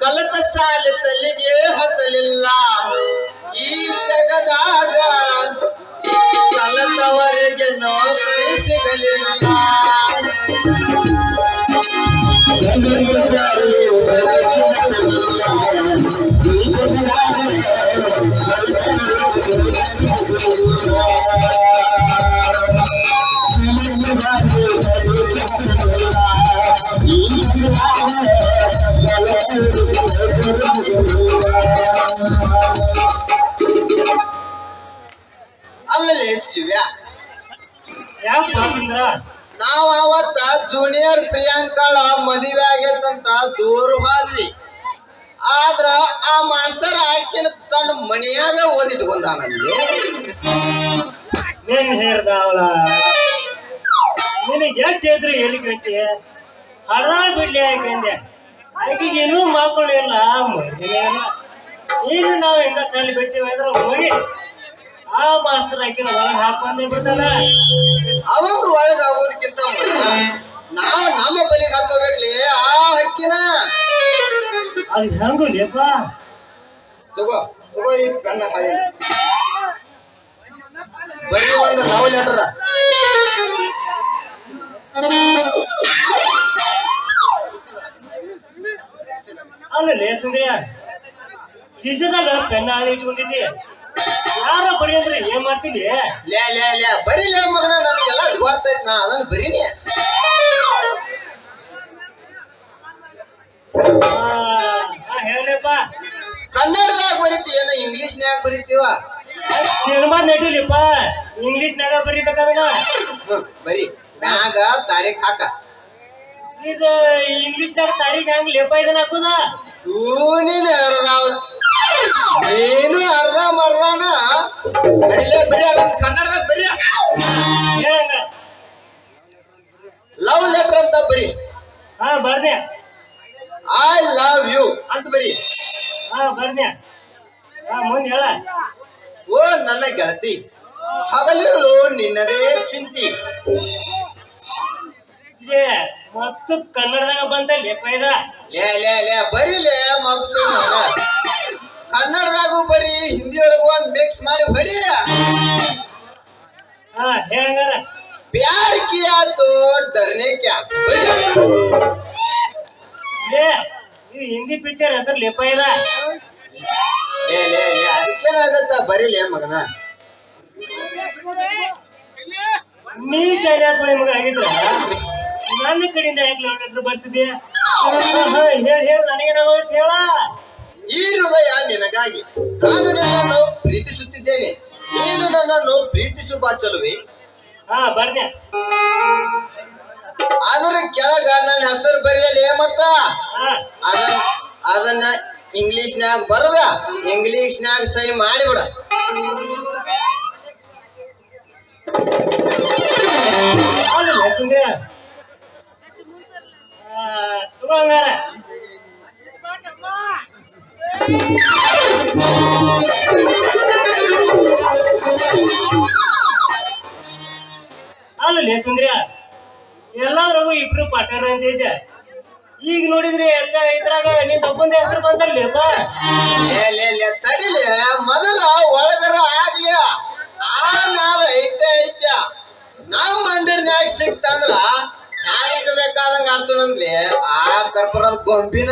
ಕಲತ ಸಾಲಿ ತಲೆಗೆ ಹತ್ತಲಿಲ್ಲ ಈ ಜಗದಾಗ ಕಲತವರಿಗೆ ನೌಕರಿ ಸಿಗಲಿಲ್ಲ ಅಲ್ಲೇ ಶಿವ್ಯ ನಾವ್ ಅವತ್ತ ಜೂನಿಯರ್ ಪ್ರಿಯಾಂಕಳ ಮದುವೆ ಆಗೈತಂತ ದೂರ ಹೋದ್ವಿ. ಆದ್ರ ಆ ಮಾಸ್ಟರ್ ಆಕಿನ ತನ್ನ ಮನೆಯಾಗ ಓದಿಟ್ಕೊಂಡಾನಲ್ಲಿ. ನೀನ್ ಹೇಳ್ದ ಅವಳ ನಿನಗೆ ಎಷ್ಟು ಇದ್ರು ಎಲ್ಲಿ ಕಟ್ಟಿ ಹಳದಾಗ ಬಿಡ್ಲಿ ಯಾಕಂದೆ ಆಕೆಗೆ ಇನ್ನೂ ಮಕ್ಕಳು ಇಲ್ಲ ಮದುವೆ ಇಲ್ಲ. ಈಗ ನಾವು ಹೆಂಗ ತಳ್ಳಿ ಬಿಟ್ಟಿವಿ ಅಂದ್ರೆ ಹೋಗಿ ಆ ಮಾಸ್ತರ್ ಆಕಿನ ಹೊರಗೆ ಹಾಕೊಂಡೇ ಬಿಡ್ತಾನ. ಅವಂಗ ಒಳಗ ಆಗೋದಕ್ಕಿಂತ ನಾವು ನಮ್ಮ ಬಲಿಗೆ ಹಾಕೋಬೇಕ್ಲಿ ಆ ಹಕ್ಕಿನ. ಅದು ಹೆಂಗು ಲೇಪ ತಗೋ ತಗೋ ಈ ಪೆನ್ನ ಹಾಳಿ ಬರೀ ಒಂದು ಲವ್ ಲೆಟರ್. ಅಲ್ಲೇ ಸುಂದ್ರಿಯ ಕಿಸದಾಗ ಪೆನ್ನ ಹಾಳಿ ಇಟ್ಕೊಂಡಿದ್ದಿ ಯಾರ ಬರೀ ಅಂದ್ರೆ ಏನ್ ಮಾಡ್ತೀನಿ. ಲೇ ಲೇ ಲೇ ಬರೀಲೇ ಮಗನ, ನನಗೆಲ್ಲ ಗೊತ್ತೈತ್, ನಾ ಅದನ್ನ ಬರೀನಿ. ಹೇಳಪ್ಪ ಕನ್ನಡದಾಗ ಬರೀತಿ ಏನ ಇಂಗ್ಲಿಷ್ನ್ಯಾಗ ಬರೀತೀವ? ಸಿನಿಮಾ ನಟಿಲಿಪ್ಪ ಇಂಗ್ಲಿಷ್ನಾಗ ಬರೀಬೇಕಾದ್ರೆ ಬರೀ ಮ್ಯಾಗ ತಾರೀಖ್ ಹಾಕ. ಈಗ ಇಂಗ್ಲಿಷ್ನಾಗ ತಾರೀಖ್ ಹೆಂಗ್ ಲೇಪ ಇದನ್ನ ಹಾಕುದ? ನೀನು ನೀನು ಅರ್ಧ ಮರ್ದಾನ ಬರೀಲೇ ಬರೀ ಅದನ್ನ ಕನ್ನಡದಾಗ ಬರೀ. ಲವ್ ಲೆಟರ್ ಅಂತ ಬರೀ. ಬರ್ದೆ ಐ ಲವ್ ಯು ಅಂತ ಬರೀ. ಬರ್ದೆ ಮುಂದೆ ಹೇಳ. ಓ ನನ್ನ ಗೆಳತಿ, ಹಗಲಿರುಳು ನಿನ್ನದೇ ಚಿಂತಿ. ಮತ್ತು ಕನ್ನಡದಾಗ ಬಂದ ಲೇಪ ಇದ. ಲೇ ಲೇ ಲೇ ಬರೀಲೇ ಮಗಸು, ಕನ್ನಡದಾಗೂ ಬರೀ ಹಿಂದಿಯೊಳಗೂ ಒಂದ್ ಮಿಕ್ಸ್ ಮಾಡಿ ಹೊಡಿ. ಹೇಳಂಗಾರ प्यार किया तो डरने क्या ಇದು ಹಿಂದಿ ಪಿಕ್ಚರ್ ಹೆಸರು ಲೇಪ ಇದ. ಅದಕ್ಕೇನಾಗತ್ತ ಬರೀಲೇ ಮಗನ. ನೀ ಶಾಲೆ ಮಗ ಆಗಿದ್ರ ನನ್ನ ಕಡೆಯಿಂದ ಯಾಕೆ ಲೆಟರ್ ಬರ್ತಿದ್ದೆ? ಹೇಳ ನನಗೇನಾಗೋದು ಹೇಳ. ಈ ಹೃದಯ ನಿನಗಾಗಿ ನಾನು ನಿನ್ನನ್ನು ಪ್ರೀತಿಸುತ್ತಿದ್ದೇನೆ, ನೀನು ನನ್ನನ್ನು ಪ್ರೀತಿಸುವ ಚಲುವೆ. ಬರ್ದೆ ಅದ್ರ ಕೆಳಗ ನನ್ನ ಹೆಸರು ಬರೆಯಲೇ ಮತ್ತ ಅದನ್ನ ಇಂಗ್ಲಿಷ್ನ್ಯಾಗ ಬರದ ಇಂಗ್ಲಿಷ್ನ್ಯಾಗ ಸಹಿ ಮಾಡಿಬಿಡ. ತಗೋಂಗಾರ ಅಲ್ಲೇ ಸುಂದ್ರಿಯ ಎಲ್ಲಾದ್ರಾಗೂ ಇಬ್ರು ಪಾಠರ ಅಂತ ಇದ್ದೆ. ಈಗ ನೋಡಿದ್ರಿ ಎಲ್ಲ ಇದ್ರಾಗ ನೀನ್ ತಪ್ಪಂದ ಹೆಸರು ಬಂದಲ್ಲೇಪ. ತಡಿಲಿ ಮೊದಲ ಒಳಗರ ಆಗ್ಲಿ, ಆಮ್ಯಾಲ ಐತೆ ಐತ್ಯ ನಮ್ ಮಂದಿರ್ನ್ಯಾಗ ಸಿಕ್ತಂದ್ರ ಹ್ಯಾಂಗ ಬೇಕಾದಂಗ ಆಡ್ಸೋಣಂದ್ಲಿ ಆ ಕರ್ಪುರದ ಗೊಂಬಿನ.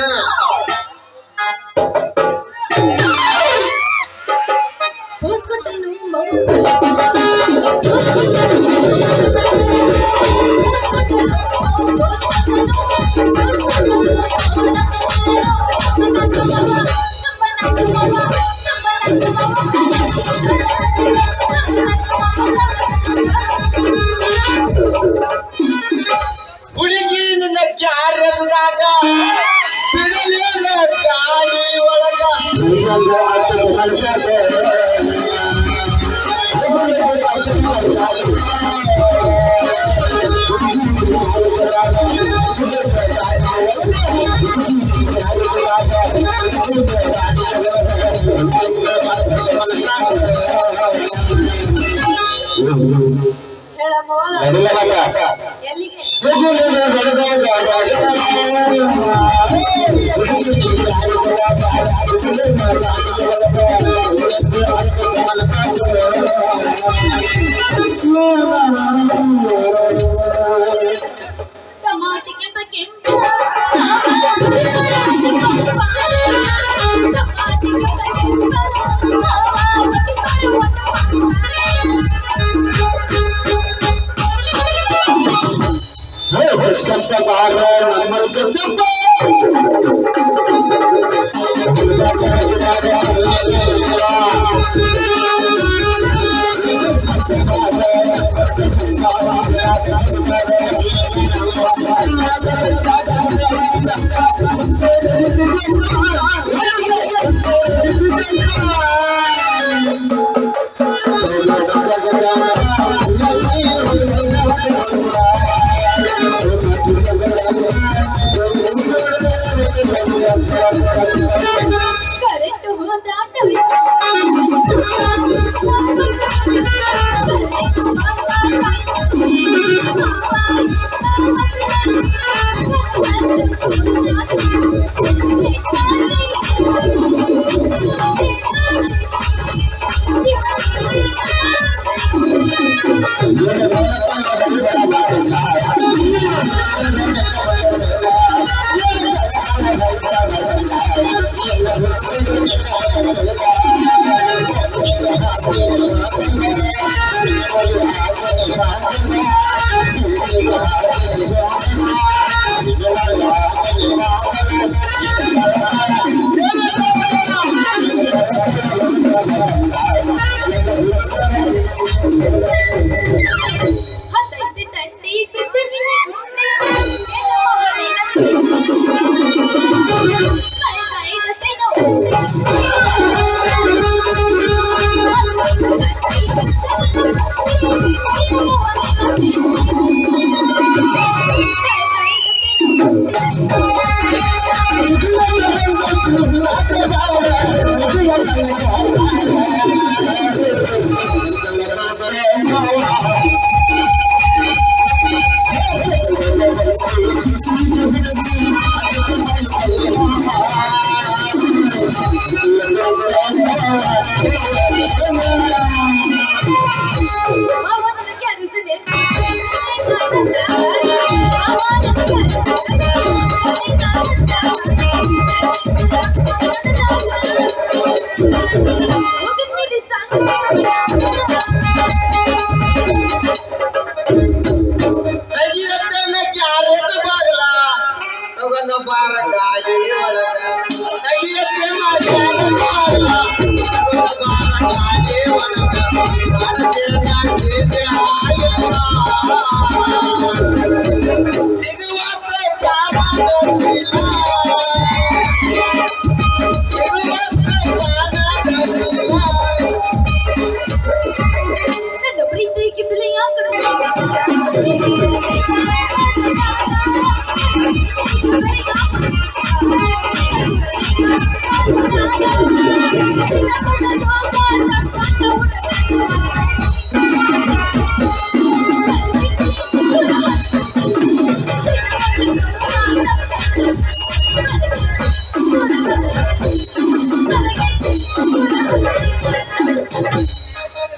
ಹುಡುಗಿ ನಿನ್ನ ಕ್ಯಾರದಾಗ ಬಿಡಲೇನ ಗಾಡಿ ಒಳಗ ಎಲ್ಲಿಗೆ ಟಮಾಟಿ ಕೆಂಪ ಕೆಂಪ ಕರೆಂಟ್ ಹೋದಾಟವಿಲ್ಲ ಹತ್ತೈದು ತಂಡಿ ಕಿಚನಿ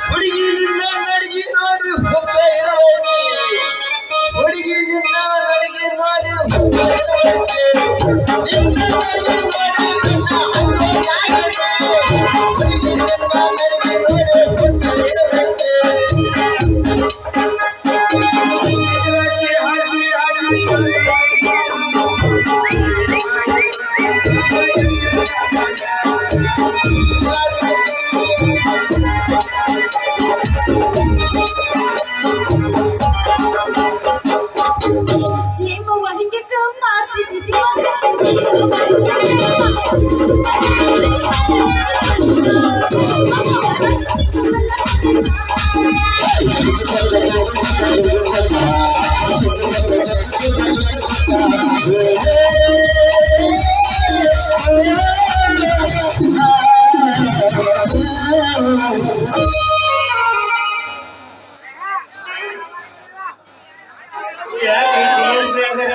ಹುಡುಗಿ ನಿನ್ನ ನಡಿಗೆ ನೋಡಿ ಹುಚ್ಚ ಇರಬೇಕು. ಹುಡುಗಿ ನಿನ್ನ ನಡಿಗೆ ನೋಡಿ ಹುಚ್ಚ ಇರಬೇಕು. ನಿನ್ನ ನಡಿಗೆ ನೋಡಿ ನಿನ್ನ ಹಂಗವಾಗಿದೆ. ಹುಡುಗಿ ನಿನ್ನ ನಡಿಗೆ ನೋಡಿ ಹುಚ್ಚ ಇರಬೇಕು.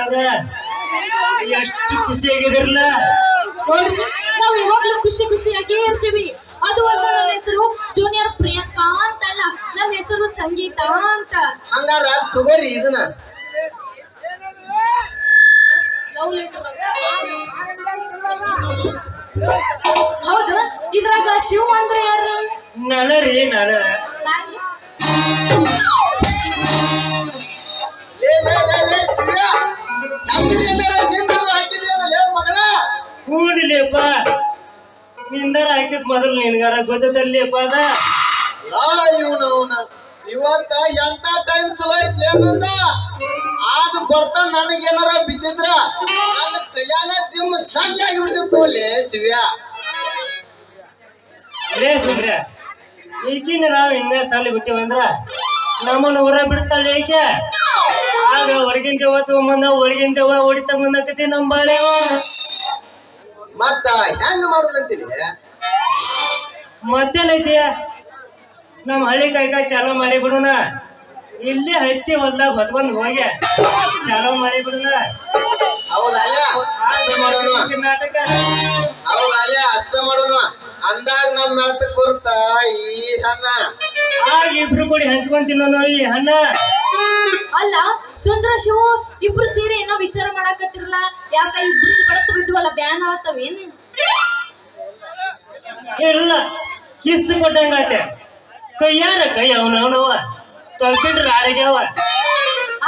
ನೋಡ್ಬೇಕಾದ್ರ ಎಷ್ಟು ಖುಷಿಯಾಗಿದಿರಲ್ಲ. ನೋಡ್ರಿ ನಾವ್ ಯಾವಾಗ್ಲೂ ಖುಷಿ ಖುಷಿಯಾಗೇ ಇರ್ತೀವಿ. ಅದು ಅಲ್ಲ, ನನ್ನ ಹೆಸರು ಜೂನಿಯರ್ ಪ್ರಿಯಾಂಕಾ ಅಂತ ಅಲ್ಲ, ನನ್ನ ಹೆಸರು ಸಂಗೀತ ಅಂತ. ಹಂಗಾರ ತಗೋರಿ ಇದನ್ನ. Love letter. ಹೌದು, ಇದ್ರಾಗ ಶಿವ ಅಂದ್ರೆ ಯಾರು? ನನರಿ ನಾನ ಶಿವ್ಯ, ಹಾಕಿದೆಯಲ್ಲ ಮಗಳ. ಕೂಡಿಲೇಪ ನಿಂದಾರ ಹಾಕಿದ್ ಮೊದಲು ನಿನ್ಗಾರ ಗೊತ್ತದಲ್ಲಿಯಪ್ಪ ಅದ. ಇವನವನ ಇವತ್ತ ಎಂತ ಟೈಮ್ ಚಲೋ ಐತ್ಲಿ ಅಂತಂದ ಅದು ಬರ್ತಾ ನನಗೇನಾರ ಬಿದ್ದಿದ್ರ ನನ್ನ ತಲೆಯಾನ ದಿಮ್ಮ ಸಣ್ಣ ಆಗಿಬಿಡ್ತಿತ್ತು ಅಲ್ಲಿ ಶಿವ್ಯ. ಲೇ ಸುಂದ್ರ, ಈಗಿನ ನಾವ್ ಹಿಂಗ ಸಾಲಿ ಬಿಟ್ಟಿವಂದ್ರ ನಮ್ಮನ್ನ ಊರ ಬಿಡ್ತಾಳೆ ಈಕೆ. ಆಗ ಹೊರಗಿನ ದೇವ ತಗೊಂಬಂದ ಹೊರಗಿನ ದೇವ ಹೊಡಿತ ಬಂದಕತಿ ನಮ್ ಬಾಳೆ. ಮತ್ತ ಹೆಂಗ್ ಮಾಡುದಂತೀರಿ? ಮತ್ತೇನೈತಿ, ನಮ್ ಹಳ್ಳಿ ಕೈಕಾಯಿ ಚಾಲೂ ಮಾಡಿ ಬಿಡುನ. ಇಲ್ಲಿ ಹತ್ತಿ ಹೊಲ್ದಾಗ ಹೊತ್ಕೊಂಡ್ ಹೋಗಿ ಚಾಲೂ ಮಾಡಿ ಬಿಡುನ. ಹೌದಲ್ಲ, ಅಷ್ಟ ಮಾಡೋಣ. ನಾಟಕ ಹೌದಲ್ಲ, ಅಷ್ಟ ಮಾಡೋಣ. ಅಂದಾಗ ನಮ್ ಮೆಳತಕ್ ಬರುತ್ತ ಈ ಹಣ್ಣ. ಆಗ ಇಬ್ರು ಕೂಡಿ ಹಂಚ್ಕೊಂಡ್ ತಿನ್ನೋನು ಈ ಹಣ್ಣ. ಅಲ್ಲ ಸುಂದರ ಶಿವು, ಇಬ್ರು ಸೇರಿ ಏನೋ ವಿಚಾರ ಮಾಡಾಕತ್ತಿರಲ್ಲ, ಯಾಕ ಇಬ್ರು ಬಡತ್ ಬಿದ್ವಲ್ಲ, ಬ್ಯಾನ್ ಆಗತ್ತವೇನು? ಇಲ್ಲ, ಕಿಸ್ ಕೊಟ್ಟಂಗಾತೆ ಕೈಯಾರ ಕೈ ಅವನವ ಕಲ್ಸಿಟ್ರ ಆರೋಗ್ಯವ.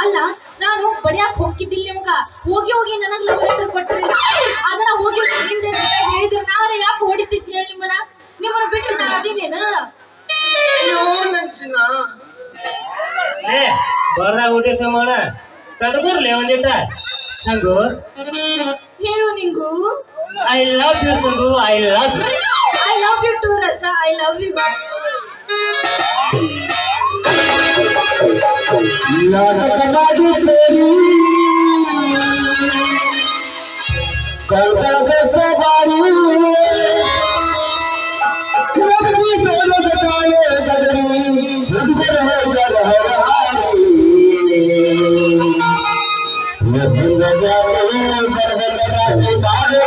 ಅಲ್ಲ ನಾನು ಬಡಿಯಾಕ ಹೋಗಿದ್ದಿಲ್ಲ ನಿಮ್ಗ, ಹೋಗಿ ಹೋಗಿ ನನಗ್ ಲವ್ ಲೆಟರ್ ಕೊಟ್ರಿ. ಅದನ್ನ ಹೋಗಿ ಹಿಂದೆ ಹೇಳಿದ್ರು ನಾವ್ರೆ ಯಾಕೆ ಹೊಡಿತಿದ್ವಿ ಹೇಳಿ ನಿಮ್ಮನ್ನ ಬಿಟ್ಟು ನಾ ಅದಿನೇನ? ಅಯ್ಯೋ ನನ್ ಚಿನ್ನ, ಏ ಬರ್ದಾಗ ಊಟ ಮಾಡ ಕಟ್ಕೊರ್ಲಿ ಒಂದಿಟ. ಸಂಗು ಹೇಳು ನಿಂಗು. I love you Sangu, I love you. I love you too Racha, I love you. ನಾಟಕನಾಗಿ ಬೇರಿ ಕಲ್ಕಳಕ ಬಾರಿ ರವಿ ಬೇರದ ಕಾಳೆ ಗದರಿ ಹುಡುಗರ ಹೋಗಲ ಹರಹಾರಿ ಎದ್ದಿಂದ ಜಾತೆ ಗರ್ಭಕರಾಗಿ ಬಾಗಿಲ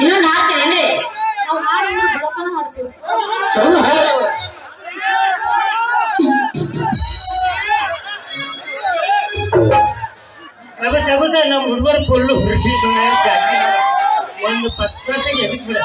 ಇನ್ನೊಂದು ಹಾಕ್ತೇನೆ. ನಾವು ಹಾಡಿದ್ರೆ ಬಡತನ ಹಾಡ್ತೀವಿ. ನಮ್ಮ ಹುಡುಗರು ಫುಲ್ಲು ಹುಡುಗಿ ಒಂದು ಫಸ್ಟ್ ಕ್ಲಾಸಿಗೆ ಎಬ್ಬಿಸ್ಬಿಡ.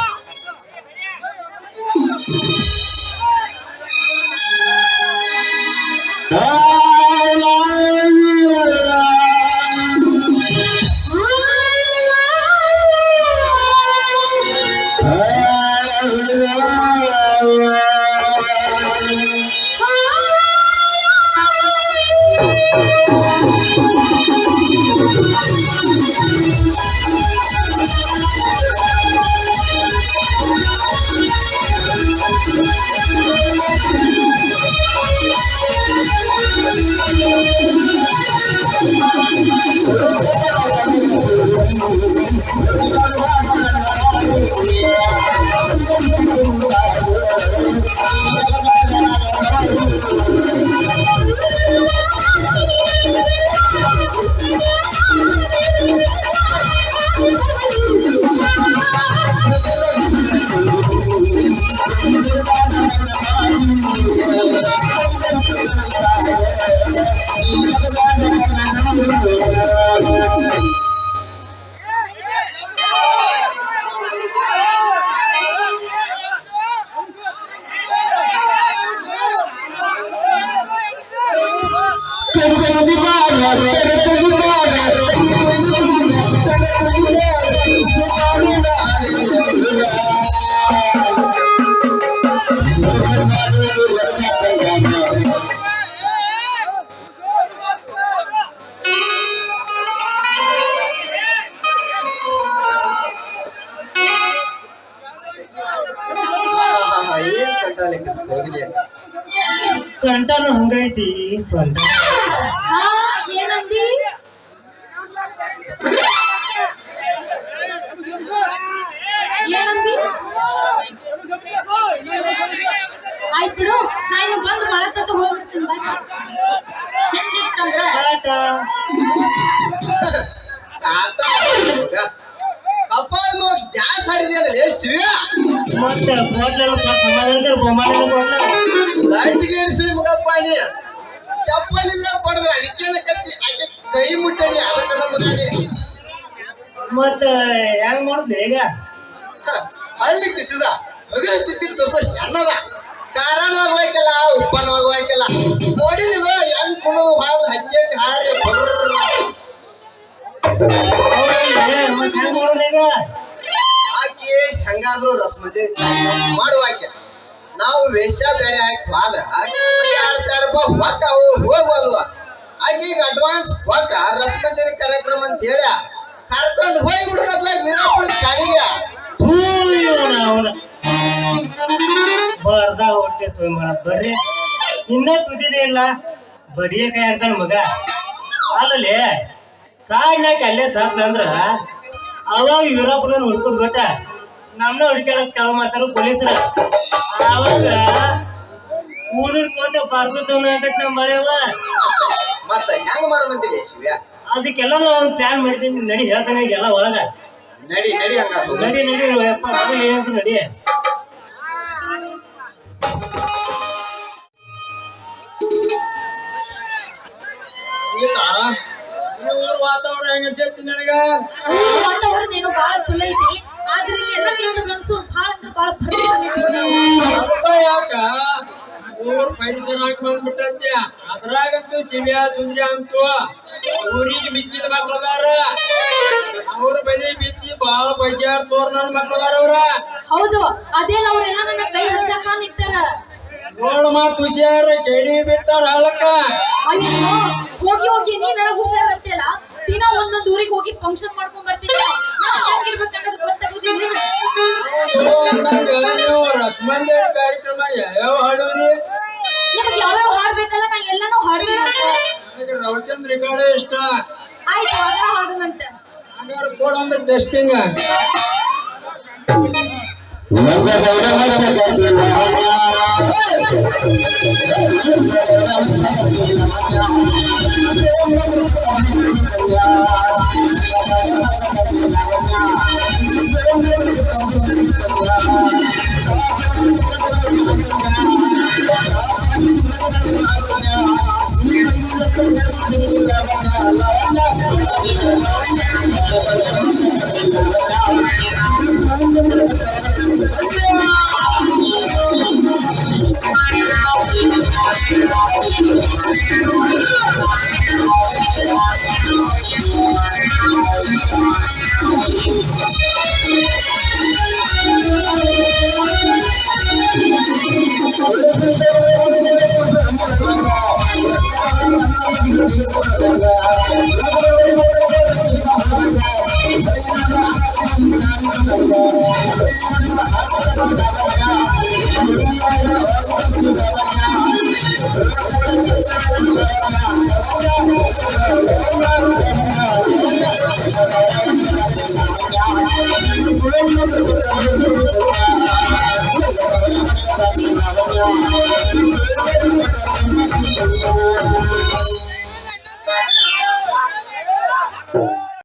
ಏನ್ ಕಂಟಾಲಿಕ್ಕೆ ಹೋಗ್ಲಿ ಅಲ್ಲ. ಕಂಟನು ಹಂಗೈತಿ ಸೊಂಟ ಹಾ ಏನಂದಿ ಏನಂದಿ ಆಯ್ತು ಬಿಡು ನಾ ಇನ್ನು ಬಂದು ಬಳತತ್ತ ಹೋಗ್ಬಿಡ್ತೀನಿ ಬಾ ಹೆಂಗಿತ್ತಂದ್ರ ಆಟ ಮಗ ಕಪಾಳ ಮೋಕ್ಷ ಜಾಸ್ ಹರಿದ್ಯಾನಲ್ಲೇ ಶಿವ ಮತ್ತೆ ಕೋಟ್ಲೆಲ್ಲ ರಾಜಗೇರಿಸಿ ಮಗಪ್ಪ ನೀ ಚಪ್ಪಲಿಲ್ಲ ಬಡದ್ರ ಅದಕ್ಕೇನ ಕತ್ತಿ ಆಕೆ ಕೈ ಮುಟ್ಟನಿ ಅದಕ್ಕ ನಮ್ಮದಾನಿ ಮತ್ತೆ ಹೆಂಗ್ ಮಾಡುದು ಈಗ ಹಳ್ಳಿ ಕಿಸಿದ ಹೊಗ ಚಿಕ್ಕಿ ತೋರ್ಸ ಹೆಣ್ಣದ ಕಾರಣ ಹೋಗ್ಬೇಕಲ್ಲ ಉಪ್ಪನ ಹೋಗ್ಬೇಕಲ್ಲ ನೋಡಿದಿಲ್ಲ ಹೆಂಗ್ ಕುಣದು ಹಾದು ಹಂಗೆ ಹಾರಿ ಮತ್ತೆ ಹೆಂಗ್ ಮಾಡುದು ಈಗ ಆಕಿ ಹೆಂಗಾದ್ರು ರಸ್ಮಜೆ ಮಾಡುವಾಕೆ ನಾವು ವೇಷ ಬೇರೆ ಹಾಕಿ ಹೋದ್ರ 2,000 ರೂಪಾಯಿ ಹೊಕ್ಕಾವು ಹೋಗ್ವಲ್ವ ಆಕಿಗೆ ಅಡ್ವಾನ್ಸ್ ಕೊಟ್ಟ ರಸ್ಮಜರಿ ಕಾರ್ಯಕ್ರಮ ಅಂತ ಹೇಳ ಕರ್ಕೊಂಡು ಹೋಗಿ ಬಿಡ್ಕತ್ಲ ವೀರಾಪುರ ಕಾಡಿಗೆ ಬರ್ದ ಹೊಟ್ಟೆ ಸುಯ್ ಮಾಡ ಬರ್ರಿ ಇನ್ನ ಕುದಿದೇ ಇಲ್ಲ ಬಡಿಯ ಕೈ ಅಂತಾನ ಮಗ ಅಲ್ಲಲ್ಲಿ ಕಾಡ್ನಾಕ ಅಲ್ಲೇ ಸಾಕ್ಲ ಅಂದ್ರ ಅವಾಗ ಯುರೋಪ್ನ ಹುಡ್ಕೋದ್ ಗೊತ್ತ ನಮ್ನ ಹುಡುಕ್ಯಾಡಕ್ ಚಾಲು ಮಾಡ್ತಾರ ಪೊಲೀಸರ ಅವಾಗ ಊರಿನ ಕೊಟ್ಟ ಪಾರ್ದು ನಮ್ಮ ಬಳೆಯವ ಮತ್ತ ಹೆಂಗ್ ಮಾಡೋದಂತಿಲ್ಲ ಶಿವ್ಯ ಅದಕ್ಕೆಲ್ಲ ನಾವು ಪ್ಲಾನ್ ಮಾಡಿದ್ದೀನಿ ನಡಿ ಹೇಳ್ತಾನೆ ಎಲ್ಲ ಒಳಗ ನಡಿ ನಡಿ ಹಂಗಾರ ನಡಿ ನಡಿ ಯಪ್ಪ ಮಗಲ್ ಏನಂತ ನಡಿ ವಾತಾವರಣ ಹೆಂಗ್ ಅನ್ಸೈತಿ ನನಗ ವಾತಾವರಣ ಏನೋ ಬಹಳ ಚಲೋ ಐತಿ ಆದ್ರೆ ಇಲ್ಲಿ ಎಲ್ಲ ನಿಂತು ಗಂಡಸರು ಬಹಳ ಅಂದ್ರೆ ಬಹಳ ಅಲ್ಪ ಯಾಕ ಊರ್ ಪರಿಸರ ಹಾಕಿ ಬಂದ್ಬಿಟ್ಟಂತೆ ಅದ್ರಾಗಂತೂ ಶಿವ್ಯ ಸುಂದ್ರಿ ಅಂತೂ ಊರಿಗೆ ಮಿಕ್ಕಿದ ಮಕ್ಳು ಅದಾರ ಅವ್ರ ಬಲಿ ಬಿತ್ತಿ ಬಾಳ ಬೈಜಾರ್ ತೋರ್ ನನ್ನ ಮಕ್ಳು ಅದಾರ ಅವ್ರ ಹೌದು ಅದೇಲ್ಲ ಅವರೆಲ್ಲ ನನ್ನ ಕೈ ಹಚ್ಚಾಕ ನಿಂತಾರ ನೋಡ್ ಮಾತ್ ಹುಷಾರ ಕೆಡಿ ಬಿಟ್ಟಾರ ಹಳಕ್ಕ ಅಯ್ಯೋ ಹೋಗಿ ಹೋಗಿ ನೀ ನನಗ್ ಹುಷಾರತ್ತಿಲ್ಲ ದಿನ ಒಂದೊಂದ್ ಊರಿಗೆ ಹೋಗಿ ಫಂಕ್ಷನ್ ಮಾಡ್ಕೊಂಡ್ ಬರ್ತೀನಿ ಹೆಂಗಿರ್ಬೇಕು ಅನ್ನೋದು ಗೊತ್ತಾಗೋದಿಲ್ಲ ನೀವು ರಸಮಂಜರಿ ಕಾರ್ಯಕ್ರಮ ಯಾವ ಹಾಡುವುದಿ ನಿಮಗೆ ಯಾವ್ಯಾವ ಹಾಡ್ಬೇಕಲ್ಲ ನಾ ಎಲ್ಲಾನು ಹಾಡ್ತೀನಿ ನನಗೆ ರವಿಚಂದ್ರ ರೆಕಾರ್ಡ್ ಇಷ್ಟ ಆಯ್ತು ಅದನ್ನ ಹಾಡುವಂತ ಹಂಗಾರ ಕೊಡ ಅಂದ್ರೆ ಟೆಸ್ಟಿಂಗ್ ¡Vamos!